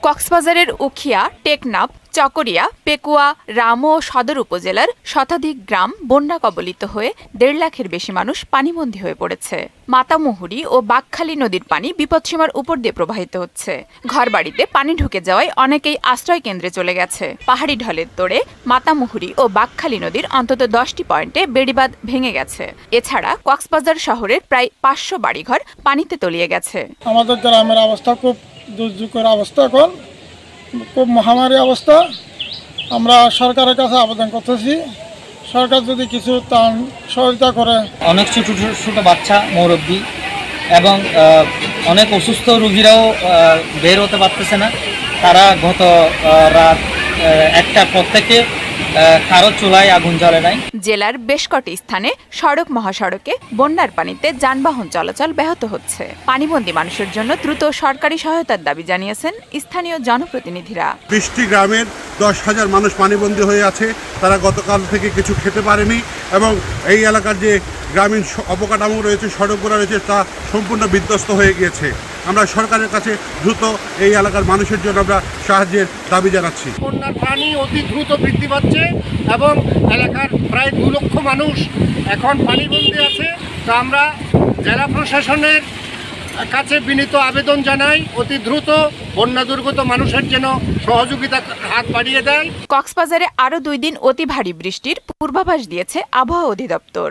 কক্সবাজারের উখিয়া, টেকনাফ, চকরিয়া, পেকুয়া, রামু ও সদর উপজেলার শতাধিক গ্রাম বন্যা কবলিত হয়ে ১.৫ লাখের বেশি মানুষ পানিবন্দী হয়ে পড়েছে। মাতামুহুরী ও বাঁকখালী নদীর পানি বিপদসীমার উপর দিয়ে প্রবাহিত হচ্ছে। ঘরবাড়িতে পানি ঢুকে যাওয়ায় অনেকেই আশ্রয় কেন্দ্রে চলে গেছে। পাহাড়ি ঢলের তোড়ে মাতামুহুরী ও বাঁকখালী নদীর অন্তত ১০টি পয়েন্টে বেড়িবাঁধ ভেঙে গেছে। এছাড়া কক্সবাজার শহরের প্রায় ৫০০ বাড়িঘর পানিতে তলিয়ে গেছে। আমাদের গ্রামের অবস্থা খুব দুর্যোগের অবস্থা, এখন খুব মহামারী অবস্থা। আমরা সরকারের কাছে আবেদন করতেছি, সরকার যদি কিছু ত্রাণ সহায়তা করে। অনেক ছোট ছোট বাচ্চা, মুরব্বী এবং অনেক অসুস্থ রোগীরাও বের হতে পারতেছে না। তারা গত রাত ১টার পর থেকে কারো চুলায় আগুন জ্বলে নাই। জেলার বেশ কটি স্থানে সড়ক মহাসড়কে বন্যার পানিতে যানবাহন চলাচল ব্যাহত হচ্ছে। পানিবন্দী মানুষের জন্য দ্রুত সরকারি সহায়তার দাবি জানিয়েছেন স্থানীয় জনপ্রতিনিধিরা। ২০টি গ্রামের ১০,০০০ মানুষ পানিবন্দী হয়ে আছে। তারা গতকাল থেকে কিছু খেতে পারেনি এবং এই এলাকার যে গ্রামীণ অবকাঠামো রয়েছে, সড়কগুলো রয়েছে, তা সম্পূর্ণ বিধ্বস্ত হয়ে গিয়েছে। আমরা সরকারের কাছে দ্রুত এই এলাকার মানুষের জন্য আমরা সাহায্যের দাবি জানাচ্ছি। বন্যার পানি অতি দ্রুত বৃদ্ধি পাচ্ছে এবং এলাকার প্রায় ২ লক্ষ মানুষ এখন পানিবন্দী আছে। তো আমরা জেলা প্রশাসনের কাছে বিনীত আবেদন জানাই, অতি দ্রুত বন্যা দুর্গত মানুষের জন্য সহযোগিতা হাত বাড়িয়ে দেয়। কক্সবাজারে আরও ২ দিন অতি ভারী বৃষ্টির পূর্বাভাস দিয়েছে আবহাওয়া অধিদপ্তর।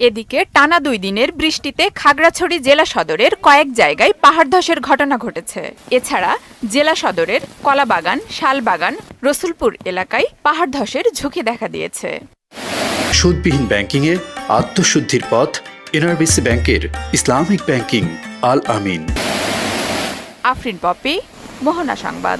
এদিকে টানা ২ দিনের বৃষ্টিতে খাগড়াছড়ি জেলা সদরের কয়েক জায়গায় পাহাড় ধসের ঘটনা ঘটেছে। এছাড়া জেলা সদরের কলাবাগান, শালবাগান, রসুলপুর এলাকায় পাহাড় ধসের ঝুঁকি দেখা দিয়েছে। সুদবিহীন ব্যাংকিংয়ে আত্মশুদ্ধির পথ এনআরবিসি ব্যাংকের ইসলামিক ব্যাংকিং আল আমিন। আফরিন পপি, মোহনা সংবাদ।